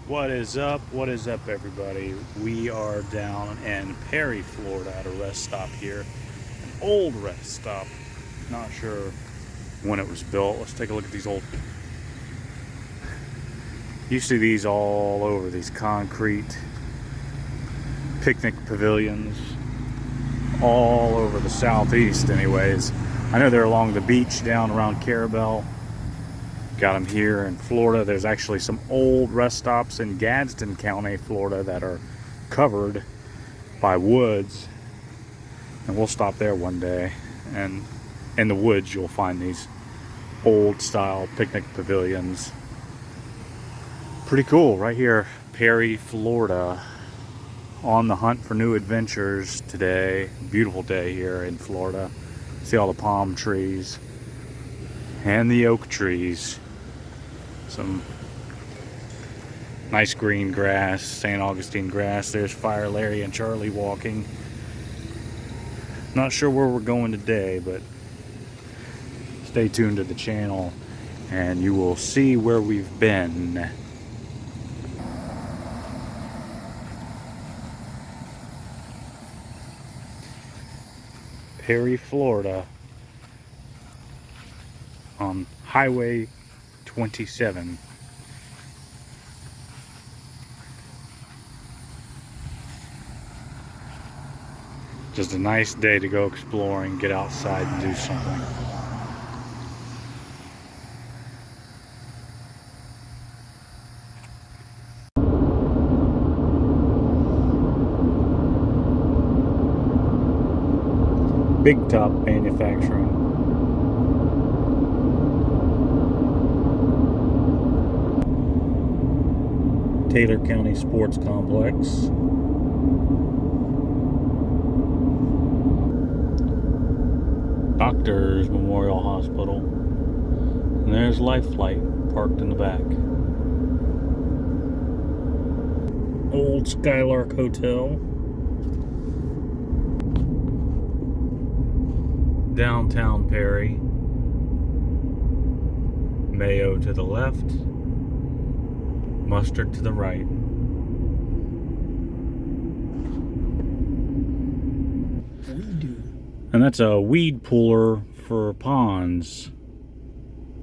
What is up? What is up, everybody? We are down in Perry, Florida at a rest stop here. An old rest stop. Not sure when it was built. Let's take a look at these old. You see these all over, these concrete picnic pavilions all over the southeast, anyways. I know they're along the beach down around Carabel. Got them here in Florida. There's actually some old rest stops in Gadsden County, Florida that are covered by woods. And we'll stop there one day. And in the woods, you'll find these old style picnic pavilions. Pretty cool right here, Perry, Florida. On the hunt for new adventures today. Beautiful day here in Florida. See all the palm trees and the oak trees. Some nice green grass, St. Augustine grass. There's Fire Larry and Charlie walking. Not sure where we're going today, but stay tuned to the channel and you will see where we've been. Perry, Florida, on Highway 27. Just a nice day to go exploring, get outside and do something. Big Top Manufacturing. Taylor County Sports Complex. Doctors Memorial Hospital. And there's Life Flight parked in the back. Old Skylark Hotel. Downtown Perry. Mayo to the left. Mustard to the right. And that's a weed puller for ponds.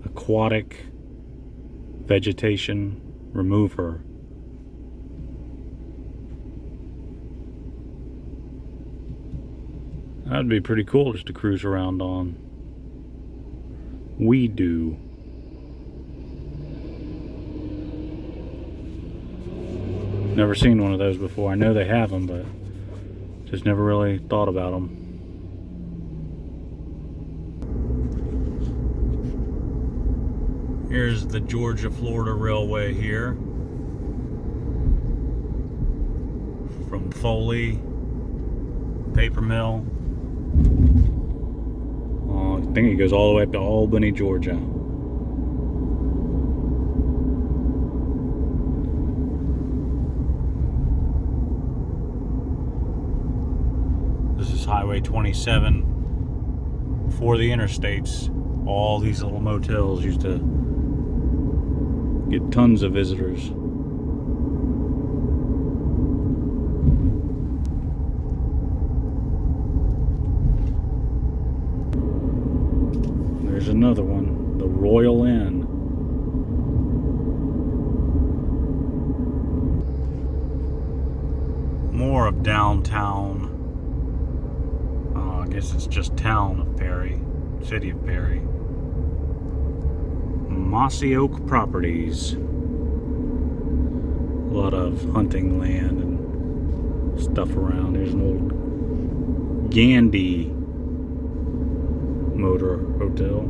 Aquatic vegetation remover. That'd be pretty cool just to cruise around on. Weed do. Never seen one of those before. I know they have them, but just never really thought about them. Here's the Georgia-Florida Railway here. From Foley, paper mill. I think it goes all the way up to Albany, Georgia. This is Highway 27. Before the interstates, all these little motels used to get tons of visitors. There's another one, the Royal Inn. More of downtown. I guess it's just town of Perry, city of Perry. Mossy Oak Properties. A lot of hunting land and stuff around. There's an old Gandy Motor Hotel.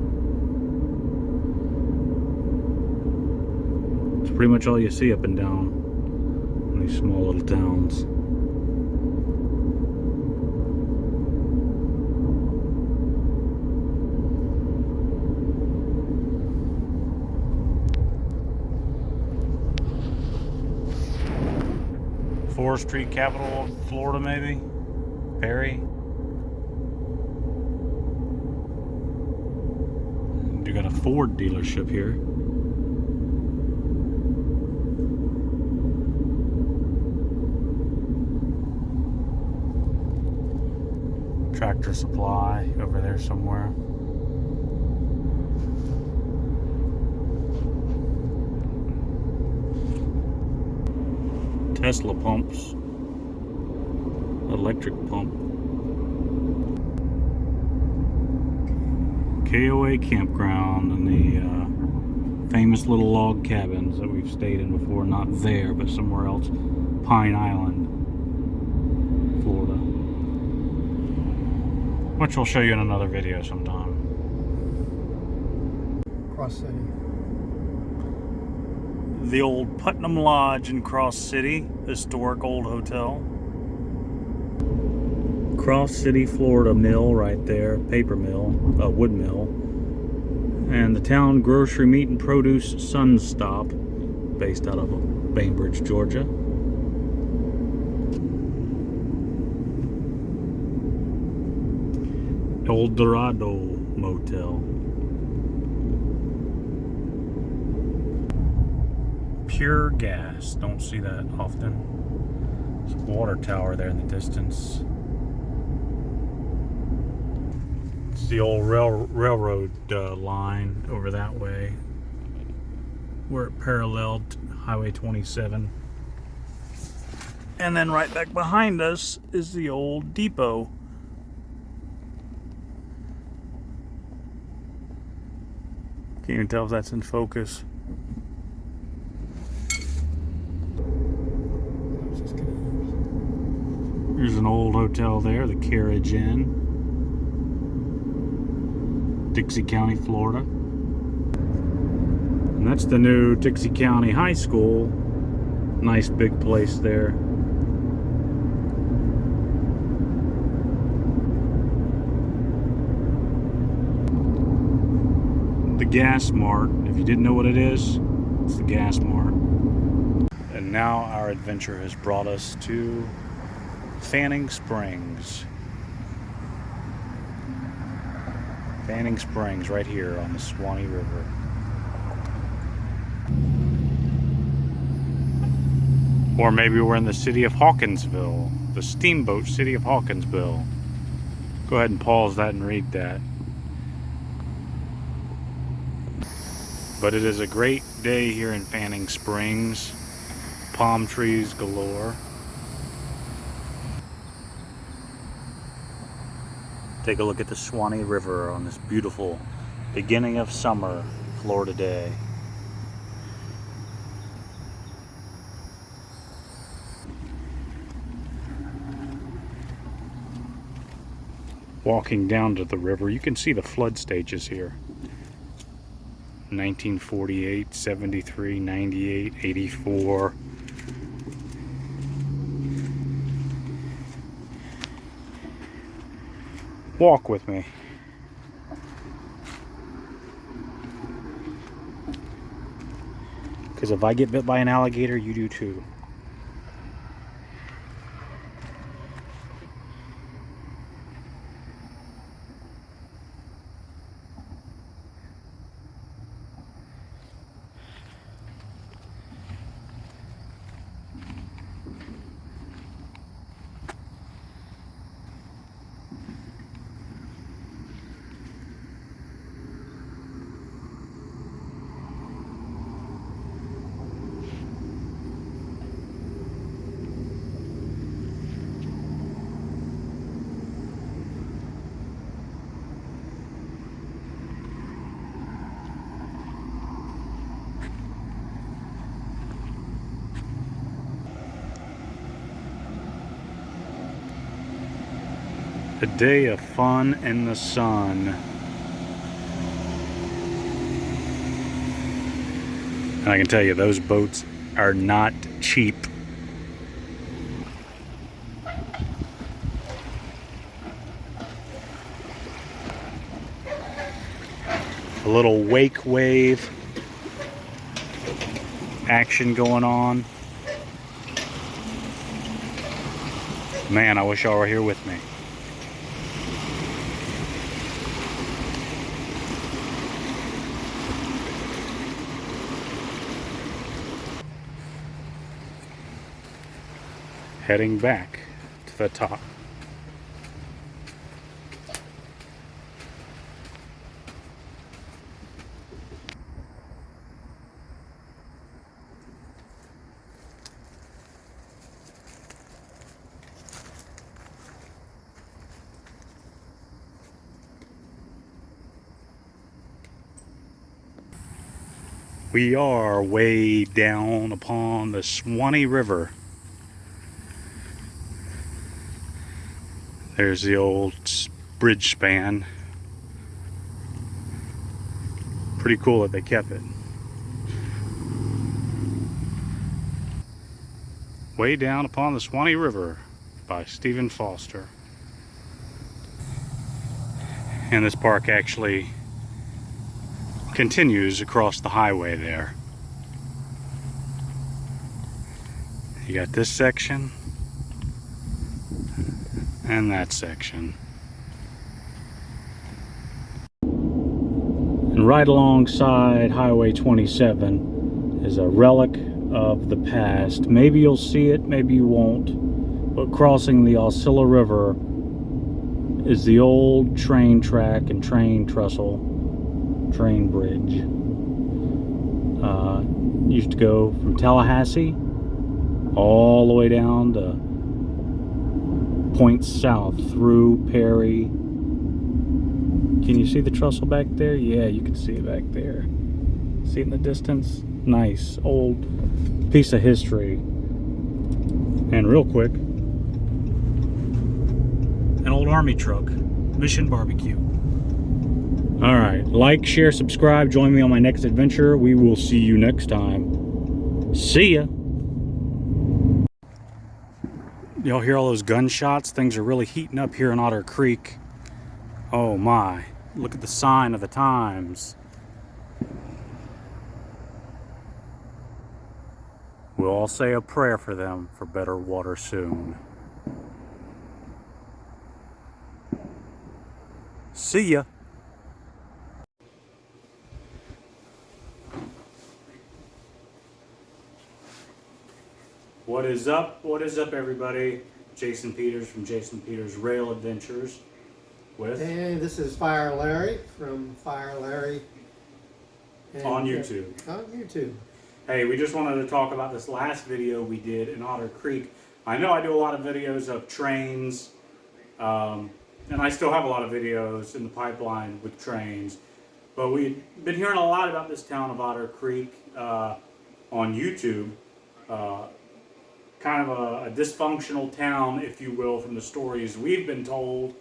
It's pretty much all you see up and down in these small little towns. Forestry capital of Florida, maybe? Perry? You got a Ford dealership here. Tractor Supply over there somewhere. Tesla pumps. Electric pump. KOA campground and the famous little log cabins that we've stayed in before. Not there, but somewhere else. Pine Island, Florida. Which we'll show you in another video sometime. Cross City. The old Putnam Lodge in Cross City, historic old hotel. Cross City, Florida mill right there, paper mill, wood mill. And the town grocery, meat, and produce Sun Stop, based out of Bainbridge, Georgia. El Dorado Motel. Pure gas. Don't see that often. There's a water tower there in the distance. It's the old railroad line over that way, where it paralleled Highway 27. And then right back behind us is the old depot. Can't even tell if that's in focus. There's an old hotel there, the Carriage Inn. Dixie County, Florida. And that's the new Dixie County High School. Nice big place there. The Gas Mart. If you didn't know what it is, it's the Gas Mart. And now our adventure has brought us to Fanning Springs. Fanning Springs, right here on the Swanee River. Or maybe we're in the city of Hawkinsville, the steamboat city of Hawkinsville. Go ahead and pause that and read that. But it is a great day here in Fanning Springs. Palm trees galore. Take a look at the Swanee River on this beautiful beginning of summer Florida day. Walking down to the river, you can see the flood stages here. 1948, 73, 98, 84. Walk with me. Because if I get bit by an alligator, you do too. A day of fun in the sun. And I can tell you, those boats are not cheap. A little wake wave action going on. Man, I wish y'all were here with me. Heading back to the top. We are way down upon the Swanee River. There's the old bridge span. Pretty cool that they kept it. Way Down Upon the Swanee River by Stephen Foster. And this park actually continues across the highway there. You got this section and that section. And right alongside Highway 27 is a relic of the past. Maybe you'll see it, maybe you won't. But crossing the Osceola River is the old train track and train trestle, train bridge. Used to go from Tallahassee all the way down to points south through Perry. Can you see the trestle back there? Yeah, you can see it back there. See it in the distance? Nice old piece of history. And real quick, an old army truck, Mission Barbecue. All right, like, share, subscribe, join me on my next adventure. We will see you next time. See ya. Y'all hear all those gunshots? Things are really heating up here in Otter Creek. Oh my, look at the sign of the times. We'll all say a prayer for them for better water soon. See ya. What is up? What is up, everybody? Jason Peters from Jason Peters Rail Adventures with... Hey, this is Fire Larry from Fire Larry. And, on YouTube. On YouTube. Hey, we just wanted to talk about this last video we did in Otter Creek. I know I do a lot of videos of trains, and I still have a lot of videos in the pipeline with trains, but we've been hearing a lot about this town of Otter Creek on YouTube. Kind of a dysfunctional town, if you will, from the stories we've been told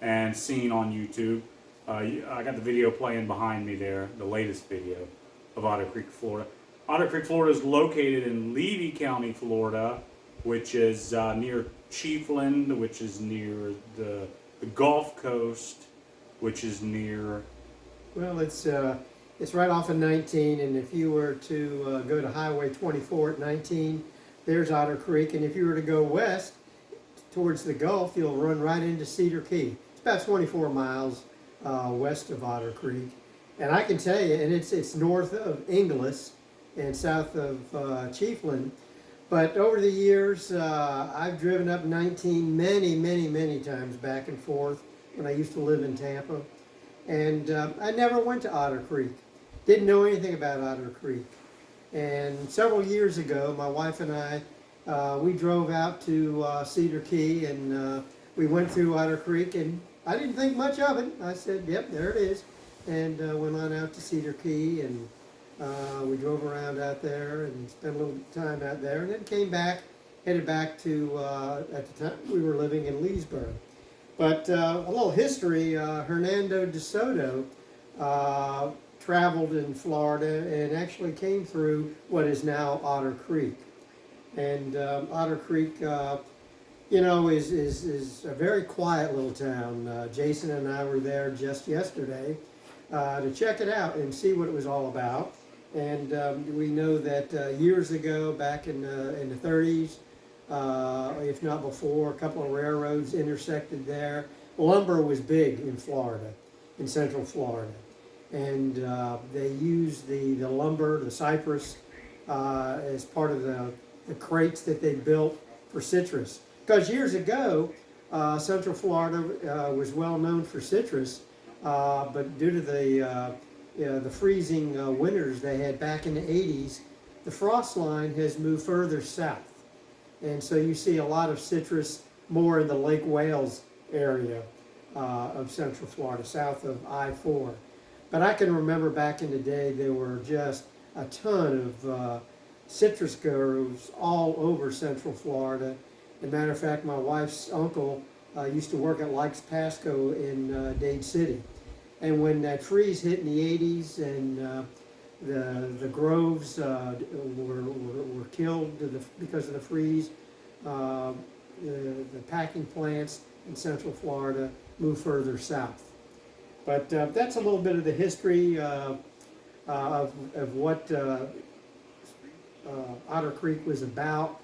and seen on YouTube. I got the video playing behind me there, the latest video of Otter Creek, Florida. Otter Creek, Florida is located in Levy County, Florida, which is near Chiefland, which is near the Gulf Coast, which is near... Well, it's right off of 19, and if you were to go to Highway 24 at 19, there's Otter Creek, and if you were to go west towards the Gulf, you'll run right into Cedar Key. It's about 24 miles west of Otter Creek, and I can tell you, and it's north of Inglis and south of Chiefland. But over the years, I've driven up 19 many times back and forth when I used to live in Tampa, and I never went to Otter Creek. Didn't know anything about Otter Creek. And several years ago, my wife and I, we drove out to Cedar Key, and we went through Otter Creek, and I didn't think much of it. I said, yep, there it is, and went on out to Cedar Key, and we drove around out there and spent a little time out there, and then came back, headed back to, at the time, we were living in Leesburg. But a little history, Hernando de Soto traveled in Florida and actually came through what is now Otter Creek. And Otter Creek, you know, is a very quiet little town. Jason and I were there just yesterday to check it out and see what it was all about. And we know that years ago, back in the 30s, if not before, a couple of railroads intersected there. Lumber was big in Florida, in central Florida. And they used the lumber, the cypress, as part of the crates that they built for citrus. Because years ago, Central Florida was well known for citrus, but due to the freezing winters they had back in the 80s, the frost line has moved further south. And so you see a lot of citrus more in the Lake Wales area of Central Florida, south of I-4. But I can remember back in the day, there were just a ton of citrus groves all over Central Florida. As a matter of fact, my wife's uncle used to work at Likes Pasco in Dade City. And when that freeze hit in the 80s and the groves were killed because of the freeze, the packing plants in Central Florida moved further south. But that's a little bit of the history of what Otter Creek was about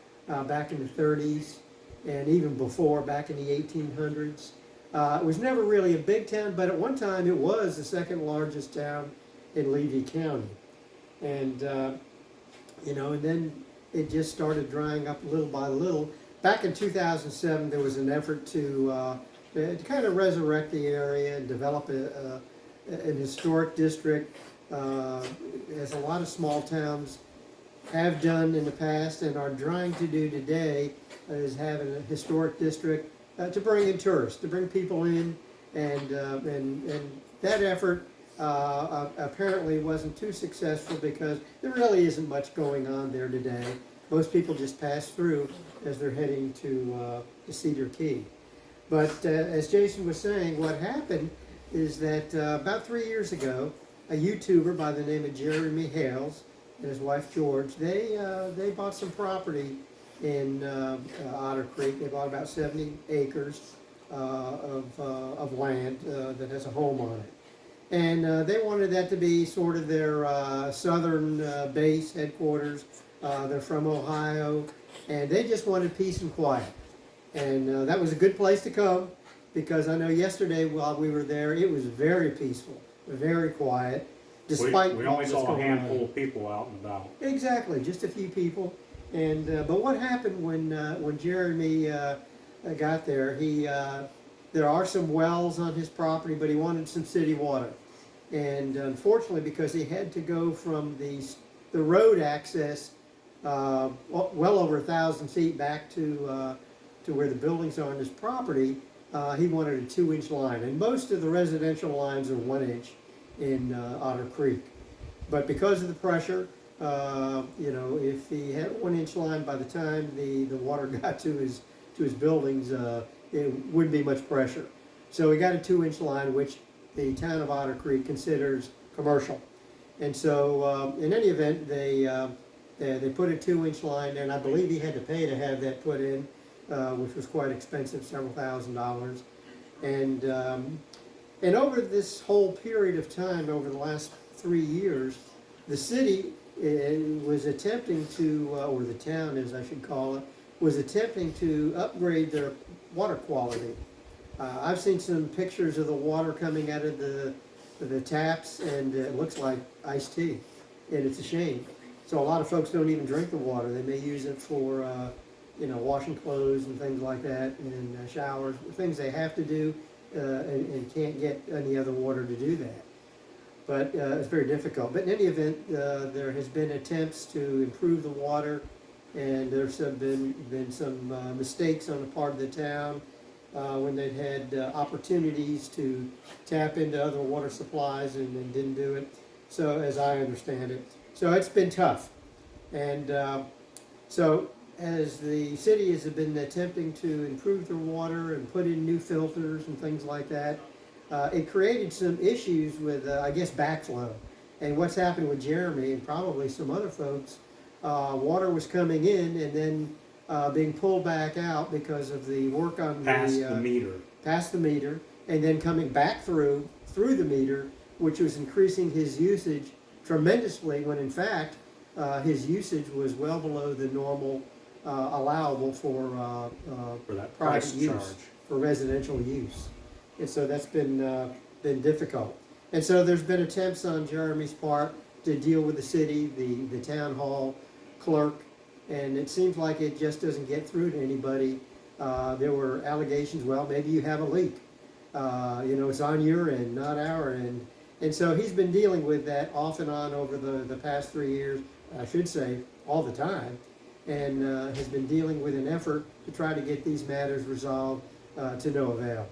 back in the 30s and even before, back in the 1800s. It was never really a big town, but at one time it was the second largest town in Levy County. And, and then it just started drying up little by little. Back in 2007, there was an effort to kind of resurrect the area and develop an historic district, as a lot of small towns have done in the past and are trying to do today, is having a historic district to bring in tourists, to bring people in, and that effort apparently wasn't too successful because there really isn't much going on there today. Most people just pass through as they're heading to Cedar Key. But as Jason was saying, what happened is that about 3 years ago, a YouTuber by the name of Jeremy Hales and his wife George, they bought some property in Otter Creek. They bought about 70 acres of land that has a home on it. And they wanted that to be sort of their southern base headquarters. They're from Ohio, and they just wanted peace and quiet. And that was a good place to come, because I know yesterday while we were there, it was very peaceful, very quiet. Despite we only saw a handful of people out and about. Exactly, just a few people. And but what happened when Jeremy got there? There are some wells on his property, but he wanted some city water. And unfortunately, because he had to go from the road access well over 1,000 feet back to where the buildings are on his property, he wanted a 2-inch line. And most of the residential lines are 1 inch in Otter Creek. But because of the pressure, if he had a 1-inch line, by the time the water got to his buildings, it wouldn't be much pressure. So he got a 2-inch line, which the town of Otter Creek considers commercial. And so in any event, they put a 2-inch line there, and I believe he had to pay to have that put in, which was quite expensive, several $1,000s. And over this whole period of time, over the last 3 years, the city was attempting to, or the town as I should call it, was attempting to upgrade their water quality. I've seen some pictures of the water coming out of the taps, and it looks like iced tea, and it's a shame. So a lot of folks don't even drink the water. They may use it for washing clothes and things like that, and showers, things they have to do, and can't get any other water to do that. But it's very difficult. But in any event, there has been attempts to improve the water, and there's been some mistakes on the part of the town when they'd had opportunities to tap into other water supplies and didn't do it. So as I understand it, so it's been tough. And so as the city has been attempting to improve their water and put in new filters and things like that, it created some issues with, I guess, backflow. And what's happened with Jeremy and probably some other folks, water was coming in and then being pulled back out because of the work on Past the meter, and then coming back through the meter, which was increasing his usage tremendously, when in fact his usage was well below the normal allowable for that private price use, charge. for residential use. And so that's been difficult. And so there's been attempts on Jeremy's part to deal with the city, the town hall clerk, and it seems like it just doesn't get through to anybody. There were allegations, well, maybe you have a leak. It's on your end, not our end. And so he's been dealing with that off and on over the past 3 years, I should say, all the time, and has been dealing with an effort to try to get these matters resolved to no avail.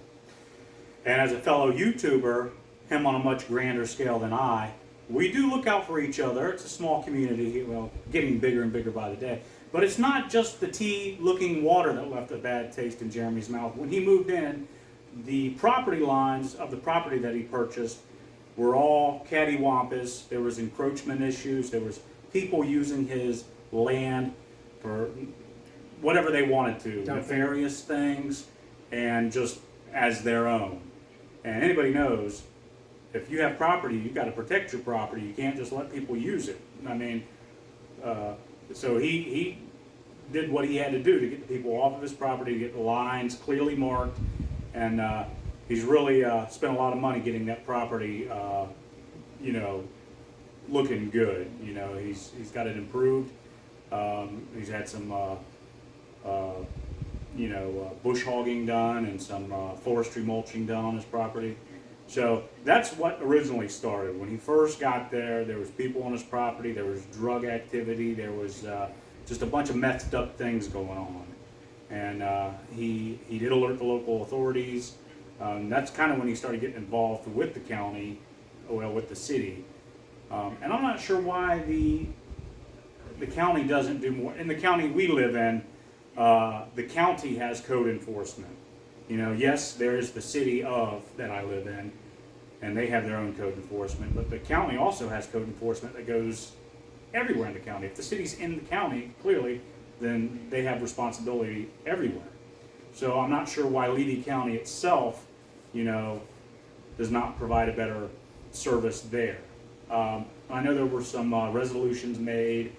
And as a fellow YouTuber, him on a much grander scale than I, we do look out for each other. It's a small community, well, getting bigger and bigger by the day. But it's not just the tea-looking water that left a bad taste in Jeremy's mouth. When he moved in, the property lines of the property that he purchased were all cattywampus. There was encroachment issues. There was people using his land for whatever they wanted to, nefarious things, and just as their own. And anybody knows, if you have property, you've got to protect your property. You can't just let people use it. I mean, so he did what he had to do to get the people off of his property, to get the lines clearly marked, and he's really spent a lot of money getting that property, looking good. He's got it improved. He's had some, bush hogging done and some forestry mulching done on his property. So that's what originally started. When he first got there, there was people on his property, there was drug activity, there was just a bunch of messed up things going on. And he did alert the local authorities. That's kind of when he started getting involved with the county, with the city. And I'm not sure why the county doesn't do more. In the county we live in, the county has code enforcement. Yes, there is the city that I live in, and they have their own code enforcement, but the county also has code enforcement that goes everywhere in the county. If the city's in the county, clearly, then they have responsibility everywhere. So I'm not sure why Levy County itself, does not provide a better service there. I know there were some resolutions made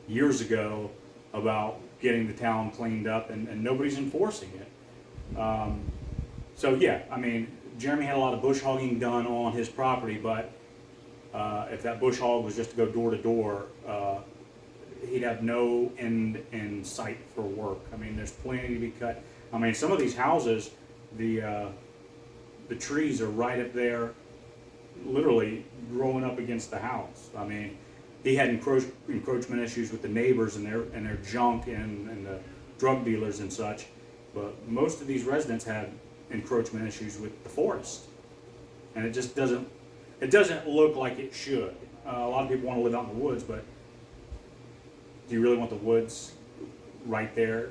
years ago about getting the town cleaned up, and nobody's enforcing it. So yeah, I mean, Jeremy had a lot of bush hogging done on his property, but if that bush hog was just to go door to door, he'd have no end in sight for work. I mean, there's plenty to be cut. I mean, some of these houses, the trees are right up there, literally growing up against the house. I mean, he had encroachment issues with the neighbors and their junk and the drug dealers and such. But most of these residents had encroachment issues with the forest, and it just doesn't look like it should. A lot of people want to live out in the woods, but do you really want the woods right there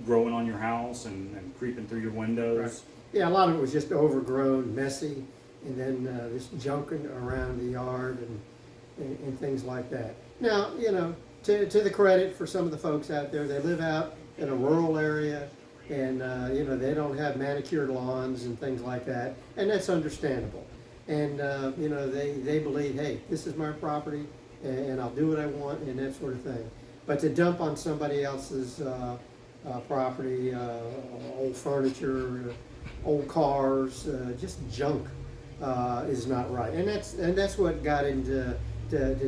growing on your house and creeping through your windows? Right. Yeah, a lot of it was just overgrown, messy, and then this junking around the yard and things like that. Now, to the credit for some of the folks out there, they live out in a rural area, and they don't have manicured lawns and things like that, and that's understandable. And they believe, hey, this is my property, and I'll do what I want, and that sort of thing. But to dump on somebody else's property, old furniture, old cars, just junk, is not right. And that's what got into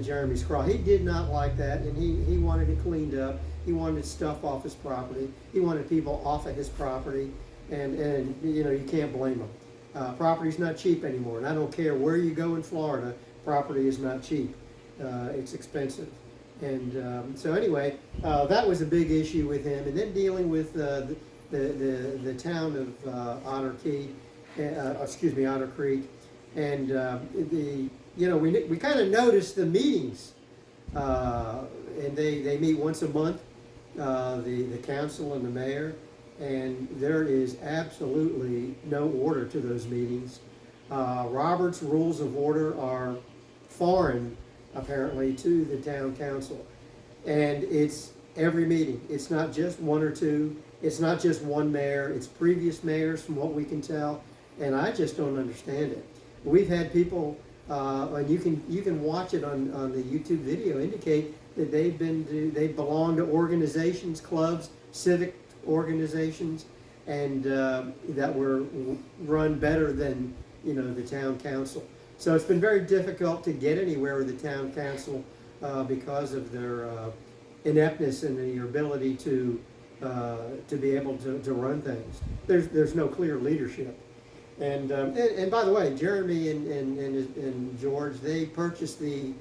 Jeremy's crawl. He did not like that, and he wanted it cleaned up. He wanted stuff off his property. He wanted people off of his property, and you can't blame him. Property's not cheap anymore, and I don't care where you go in Florida, property is not cheap. It's expensive. And so anyway, that was a big issue with him. And then dealing with the town of Otter Creek, and we kind of noticed the meetings, and they meet once a month, the council and the mayor, and there is absolutely no order to those meetings. Robert's rules of order are foreign, apparently, to the town council, and it's every meeting. It's not just one or two. It's not just one mayor. It's previous mayors, from what we can tell, and I just don't understand it. We've had people, and you can watch it on the YouTube video, indicate that they belong to organizations, clubs, civic organizations, and that were run better than the town council. So it's been very difficult to get anywhere with the town council because of their ineptness and their ability to be able to run things. There's no clear leadership. And by the way, Jeremy and George, they purchased the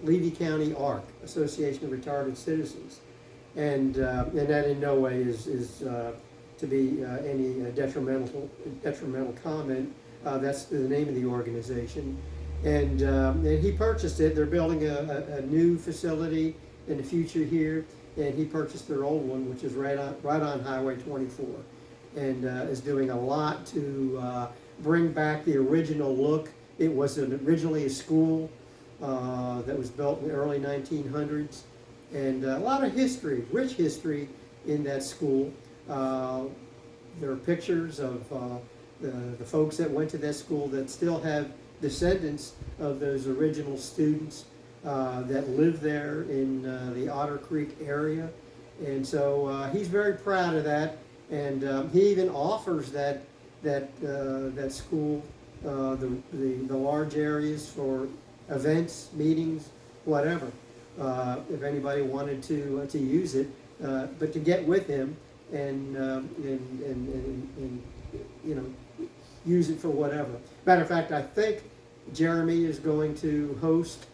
Levy County ARC, Association of Retarded Citizens, and that in no way is to be any detrimental comment That's the name of the organization. And he purchased it. They're building a new facility in the future here, and he purchased their old one, which is right on Highway 24, and is doing a lot to bring back the original look. It was originally a school that was built in the early 1900s, and a lot of history, rich history in that school. There are pictures of the folks that went to that school that still have descendants of those original students that live there in the Otter Creek area. And so he's very proud of that, and he even offers that school the large areas for events, meetings, whatever. If anybody wanted to use it, but to get with him and you know, use it for whatever. Matter of fact, I think Jeremy is going to host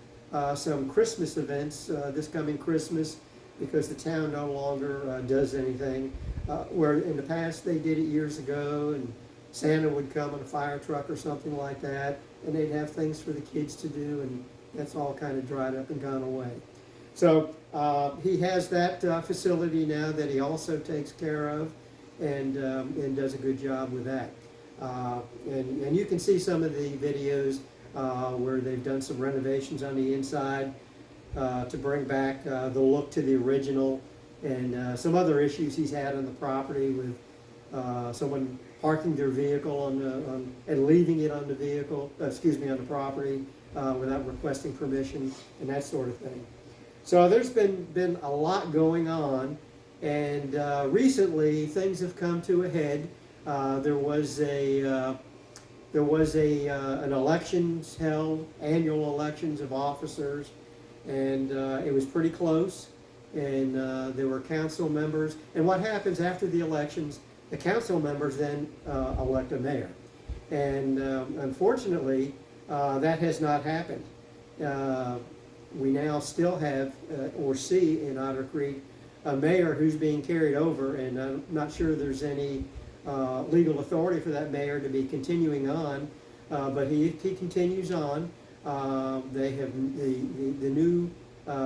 some Christmas events this coming Christmas, because the town no longer does anything. Where in the past they did it years ago, and Santa would come in a fire truck or something like that, and they'd have things for the kids to do, and that's all kind of dried up and gone away. So he has that facility now that he also takes care of, and does a good job with that. And you can see some of the videos where they've done some renovations on the inside to bring back the look to the original, and some other issues he's had on the property with someone parking their vehicle and leaving it on the vehicle, on the property without requesting permission and that sort of thing. So there's been a lot going on, and recently things have come to a head. There was an elections held, annual elections of officers, and it was pretty close, and there were council members. And what happens after the elections, the council members then elect a mayor. And unfortunately, that has not happened. We now still have, or see in Otter Creek, a mayor who's being carried over, and I'm not sure there's any legal authority for that mayor to be continuing on, but he continues on. They have the new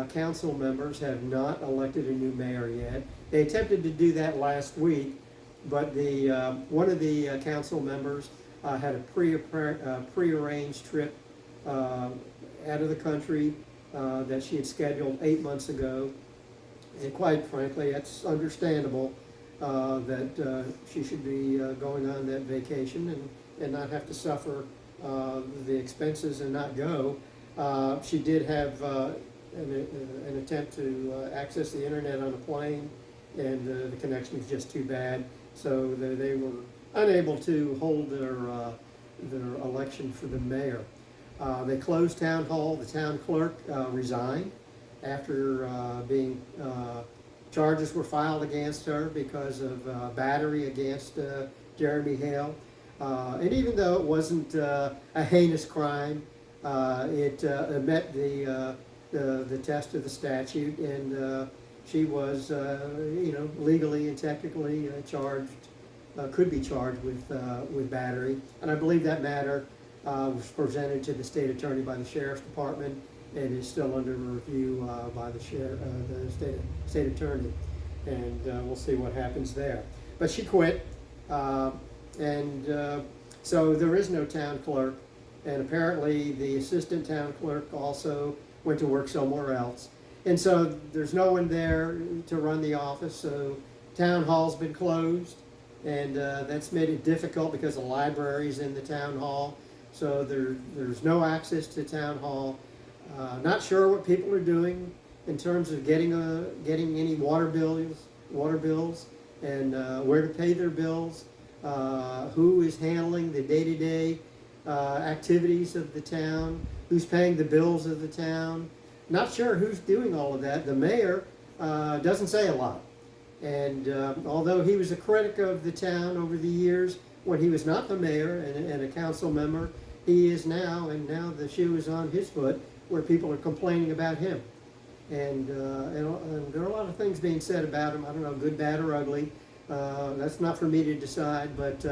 council members have not elected a new mayor yet. They attempted to do that last week, but one of the council members had a prearranged trip out of the country that she had scheduled 8 months ago, and quite frankly, it's understandable that she should be going on that vacation and not have to suffer the expenses and not go. She did have an attempt to access the internet on a plane, and the connection was just too bad, so they were unable to hold their election for the mayor. They closed town hall. The town clerk resigned after charges were filed against her because of battery against Jeremy Hale. And even though it wasn't a heinous crime, it met the test of the statute, and she was, legally and technically charged, could be charged with battery. And I believe that matter was presented to the state attorney by the sheriff's department, and is still under review by the state attorney, and we'll see what happens there. But she quit, and so there is no town clerk, and apparently the assistant town clerk also went to work somewhere else, and so there's no one there to run the office. So town hall's been closed, and that's made it difficult because the library's in the town hall, so there's no access to town hall. Not sure what people are doing in terms of getting any water bills, and where to pay their bills, who is handling the day-to-day activities of the town, who's paying the bills of the town. Not sure who's doing all of that. The mayor doesn't say a lot, and although he was a critic of the town over the years when he was not the mayor and a council member, he is now, and now the shoe is on his foot, where people are complaining about him. And there are a lot of things being said about him. I don't know, good, bad, or ugly. That's not for me to decide, but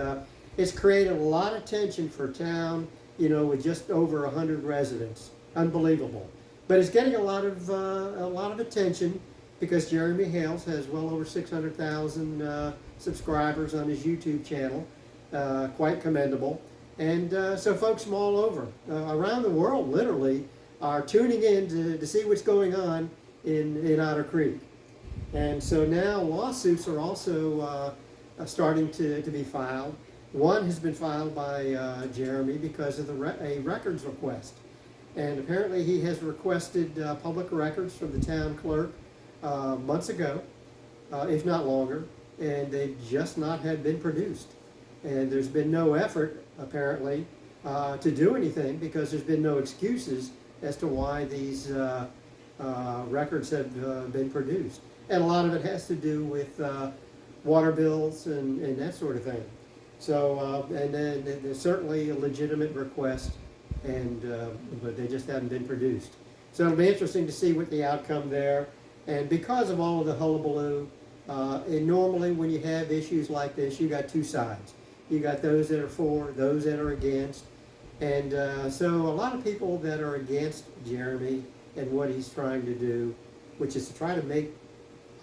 It's created a lot of tension for a town, with just over 100 residents. Unbelievable. But it's getting a lot of attention because Jeremy Hales has well over 600,000 subscribers on his YouTube channel. Quite commendable. And so folks from all over, around the world, literally, are tuning in to see what's going on in Otter Creek. And so now lawsuits are also starting to be filed. One has been filed by Jeremy because of a records request. And apparently he has requested public records from the town clerk months ago, if not longer, and they've just not had been produced. And there's been no effort, apparently, to do anything because there's been no excuses as to why these records have been produced. And a lot of it has to do with water bills and that sort of thing. So, and then there's certainly a legitimate request, but they just haven't been produced. So it'll be interesting to see what the outcome there. And because of all of the hullabaloo, and normally when you have issues like this, you got two sides. You got those that are for, those that are against. And so a lot of people that are against Jeremy and what he's trying to do, which is to try to make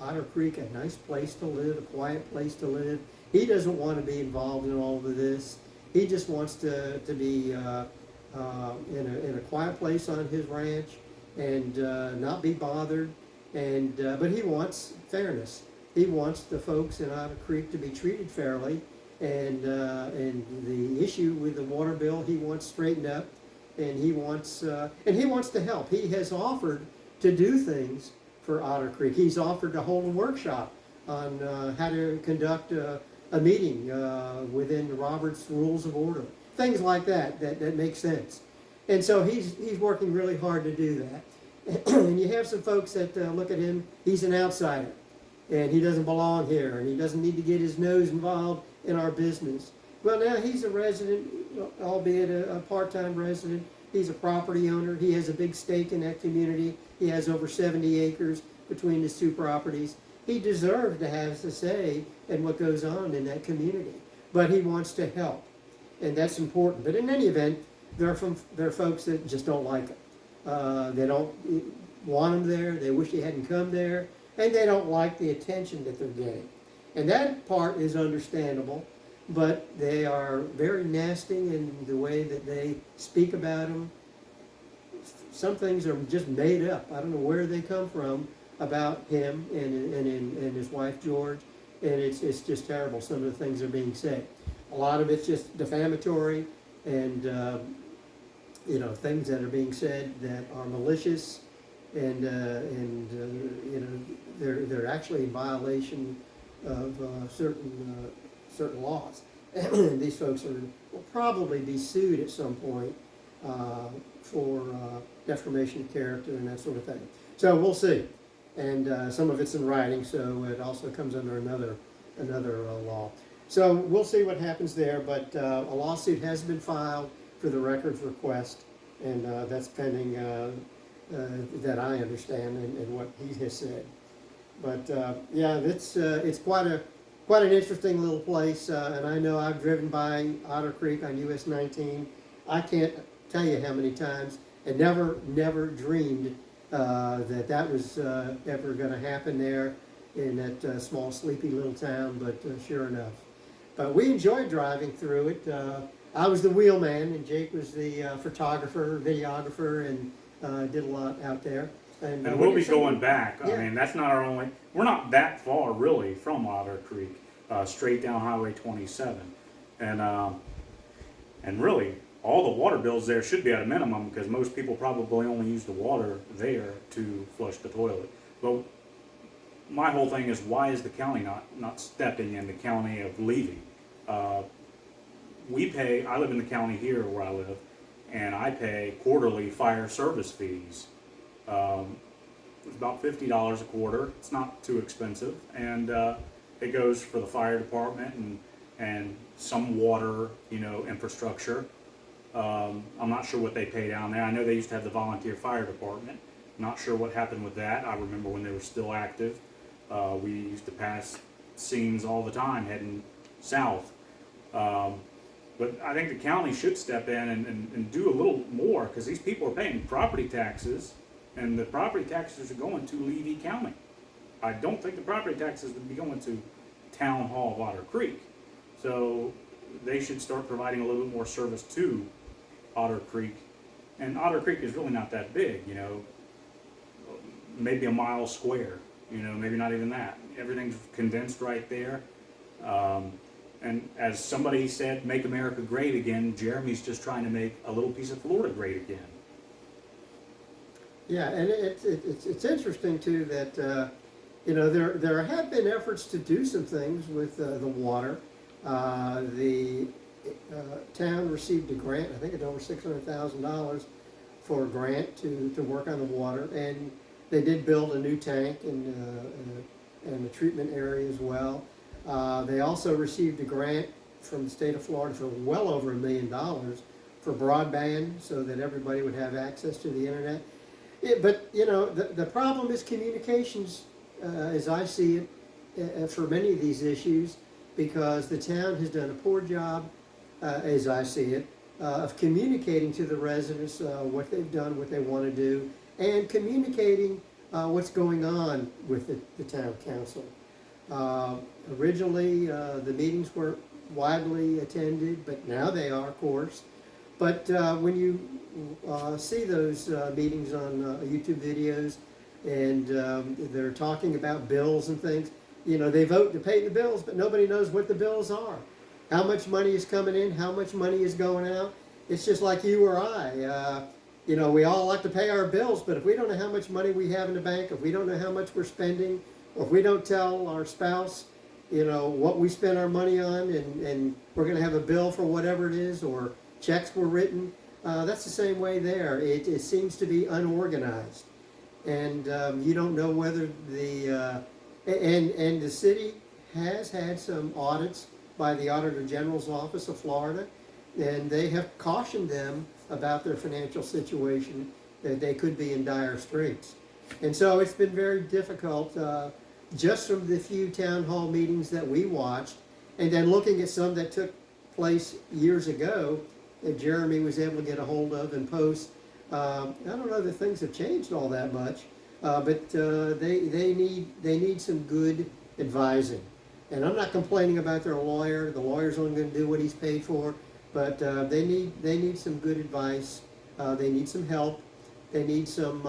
Otter Creek a nice place to live, a quiet place to live. He doesn't want to be involved in all of this. He just wants to be in a quiet place on his ranch and not be bothered. And but he wants fairness. He wants the folks in Otter Creek to be treated fairly. And the issue with the water bill, he wants straightened up, and he wants to help. He has offered to do things for Otter Creek. He's offered to hold a workshop on how to conduct a meeting within Robert's Rules of Order, things like that make sense. And so he's working really hard to do that. And you have some folks that look at him, he's an outsider, and he doesn't belong here, and he doesn't need to get his nose involved in our business. Well, now he's a resident, albeit a part-time resident. He's a property owner. He has a big stake in that community. He has over 70 acres between his two properties. He deserves to have a say in what goes on in that community. But he wants to help, and that's important. But in any event, there are folks that just don't like him. They don't want him there. They wish he hadn't come there. And they don't like the attention that they're getting. And that part is understandable, but they are very nasty in the way that they speak about him. Some things are just made up. I don't know where they come from about him and his wife George, and it's just terrible. Some of the things that are being said. A lot of it's just defamatory and things that are being said that are malicious, and they're actually in violation of certain laws. And these folks will probably be sued at some point for defamation of character and that sort of thing. So we'll see. And some of it's in writing, so it also comes under another law. So we'll see what happens there. But a lawsuit has been filed for the records request, and that's pending, that I understand, and what he has said. But yeah, it's quite an interesting little place, and I know I've driven by Otter Creek on US 19. I can't tell you how many times, and never dreamed that was ever going to happen there in that small, sleepy little town. But sure enough, but we enjoyed driving through it. I was the wheelman, and Jake was the photographer, videographer, and did a lot out there. And we'll be going back. Yeah. I mean, that's not our only. We're not that far really from Otter Creek, straight down Highway 27, and really all the water bills there should be at a minimum because most people probably only use the water there to flush the toilet. But my whole thing is, why is the county not stepping in? The county of leaving. We pay. I live in the county here where I live, and I pay quarterly fire service fees. It's about $50 a quarter. It's not too expensive, and it goes for the fire department and some water, infrastructure. I'm not sure what they pay down there. I know they used to have the volunteer fire department. Not sure what happened with that. I remember when they were still active. We used to pass scenes all the time heading south. But I think the county should step in and do a little more, because these people are paying property taxes, and the property taxes are going to Levy County. I don't think the property taxes would be going to Town Hall of Otter Creek. So they should start providing a little bit more service to Otter Creek. And Otter Creek is really not that big, you know, maybe a mile square, you know, maybe not even that. Everything's condensed right there. And as somebody said, make America great again. Jeremy's just trying to make a little piece of Florida great again. Yeah, and it's interesting too that you know, there have been efforts to do some things with the water. The town received a grant, I think it's over $600,000 for a grant to work on the water, and they did build a new tank and a treatment area as well. They also received a grant from the state of Florida for well over $1 million for broadband, so that everybody would have access to the internet. But you know, the problem is communications, as I see it, for many of these issues, because the town has done a poor job, as I see it, of communicating to the residents what they've done, what they want to do, and communicating what's going on with the town council. Originally, the meetings weren't widely attended, but now they are, of course. But when you see those meetings on YouTube videos, and they're talking about bills and things, you know, they vote to pay the bills, but nobody knows what the bills are. How much money is coming in, how much money is going out. It's just like you or I. You know, we all like to pay our bills, but if we don't know how much money we have in the bank, if we don't know how much we're spending, or if we don't tell our spouse, you know, what we spend our money on, and we're going to have a bill for whatever it is, or checks were written, that's the same way there. It seems to be unorganized. And you don't know whether and the city has had some audits by the Auditor General's Office of Florida, and they have cautioned them about their financial situation, that they could be in dire straits. And so it's been very difficult, just from the few town hall meetings that we watched, and then looking at some that took place years ago that Jeremy was able to get a hold of and post. I don't know that things have changed all that much, but they need some good advising. And I'm not complaining about their lawyer. The lawyer's only going to do what he's paid for, but they need some good advice. They need some help. They need some,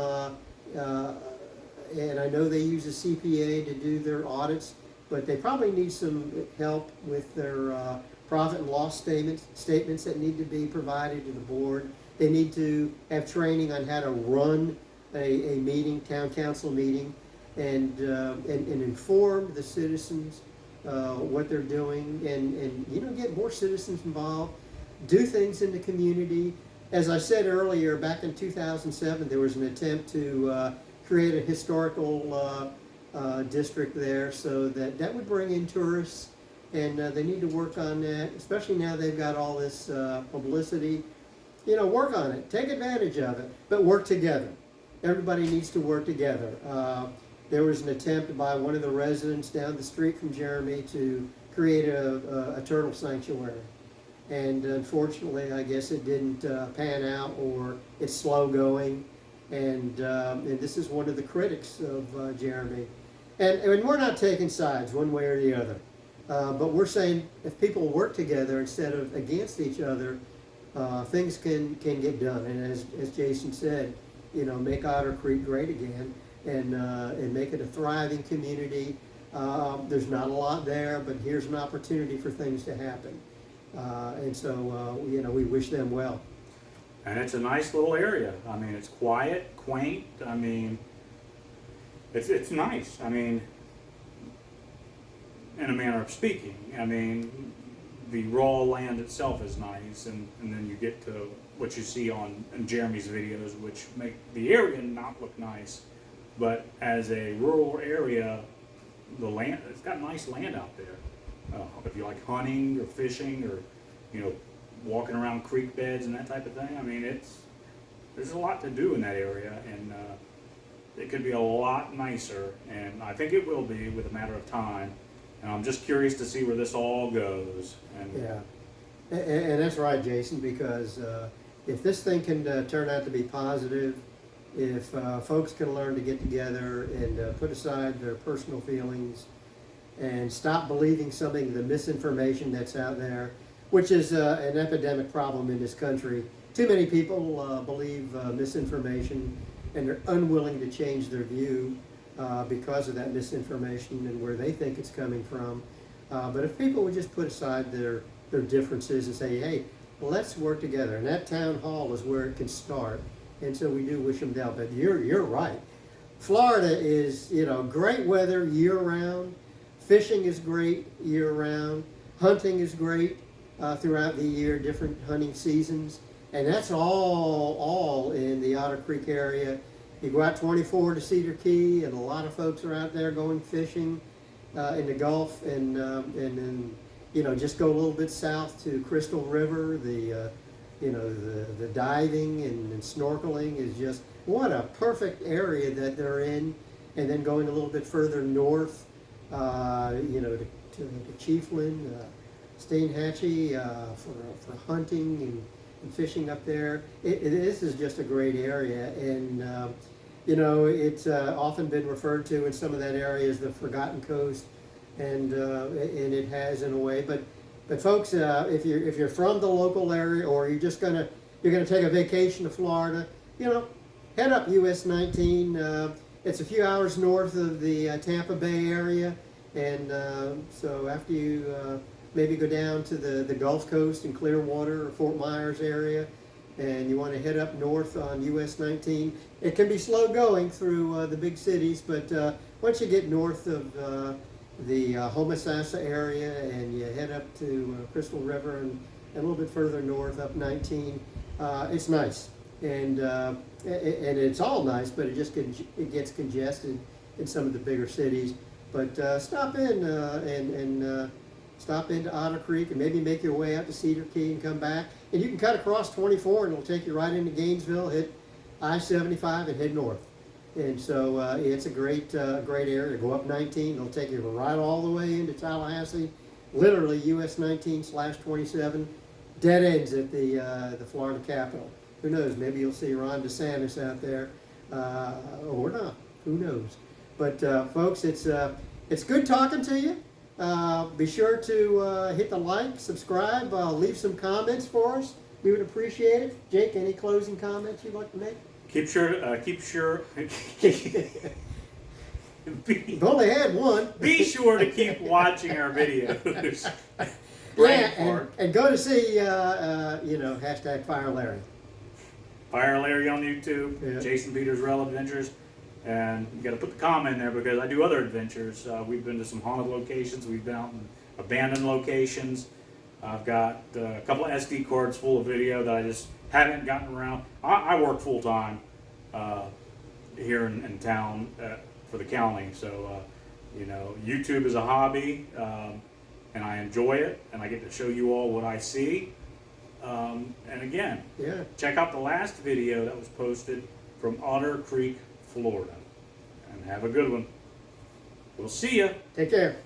and I know they use a CPA to do their audits, but they probably need some help with their profit and loss statements that need to be provided to the board. They need to have training on how to run a meeting, town council meeting, and inform the citizens what they're doing, and you know, get more citizens involved, do things in the community. As I said earlier, back in 2007, there was an attempt to create a historical district there, so that would bring in tourists, and they need to work on that, especially now they've got all this publicity. You know, work on it, take advantage of it, but work together. Everybody needs to work together. There was an attempt by one of the residents down the street from Jeremy to create a turtle sanctuary. And unfortunately, I guess it didn't pan out, or it's slow going. And this is one of the critics of Jeremy. And we're not taking sides one way or the other. But we're saying if people work together instead of against each other, things can get done. And as Jason said, you know, make Otter Creek great again, and make it a thriving community. There's not a lot there, but here's an opportunity for things to happen. And so, you know, we wish them well. And it's a nice little area. I mean, it's quiet, quaint. I mean, it's nice. I mean, in a manner of speaking. I mean, the raw land itself is nice, and then you get to what you see in Jeremy's videos, which make the area not look nice. But as a rural area, the land, it's got nice land out there. If you like hunting or fishing, or, you know, walking around creek beds and that type of thing, I mean, there's a lot to do in that area, and it could be a lot nicer, and I think it will be with a matter of time. And I'm just curious to see where this all goes. And Yeah. And that's right, Jason, because if this thing can turn out to be positive, if folks can learn to get together and put aside their personal feelings and stop believing the misinformation that's out there, which is an epidemic problem in this country. Too many people believe misinformation, and they're unwilling to change their view because of that misinformation and where they think it's coming from. But if people would just put aside their differences and say, hey, let's work together. And that town hall is where it can start. And so we do wish them well. But you're right. Florida is, great weather year round. Fishing is great year round. Hunting is great throughout the year, different hunting seasons. And that's all in the Otter Creek area. You go out 24 to Cedar Key, and a lot of folks are out there going fishing in the Gulf, and then just go a little bit south to Crystal River. The diving and snorkeling is just what a perfect area that they're in. And then going a little bit further north, to Chiefland, Steinhatchee for hunting and fishing up there. This is just a great area, and it's often been referred to in some of that area as the Forgotten Coast, and it has in a way. But folks, if you're from the local area, or you're gonna take a vacation to Florida, head up US 19. It's a few hours north of the Tampa Bay area, and so after you maybe go down to the Gulf Coast and Clearwater or Fort Myers area, and you want to head up north on US 19. It can be slow going through the big cities, but once you get north of the Homosassa area and you head up to Crystal River and a little bit further north up 19, it's nice. And it's all nice, but it gets congested in some of the bigger cities. But stop in and stop into Otter Creek and maybe make your way out to Cedar Key and come back. And you can cut across 24 and it'll take you right into Gainesville, hit I-75 and head north. And so it's a great area. Go up 19, it'll take you right all the way into Tallahassee. Literally US 19/27, dead ends at the Florida Capitol. Who knows, maybe you'll see Ron DeSantis out there, or not, who knows. But folks, it's good talking to you. Be sure to hit the like, subscribe, leave some comments for us. We would appreciate it. Jake, any closing comments you'd like to make? You've only had one. Be sure to keep watching our videos. And go to see, hashtag Fire Larry. Fire Larry on YouTube, yeah. Jason Peters Rail Adventures, and you got to put the comment in there because I do other adventures. We've been to some haunted locations, we've been out in abandoned locations. I've got a couple of SD cards full of video that I just haven't gotten around. I work full time here in town for the county, so YouTube is a hobby, and I enjoy it, and I get to show you all what I see. And again, check out the last video that was posted from Otter Creek, Florida. And have a good one. We'll see ya. Take care.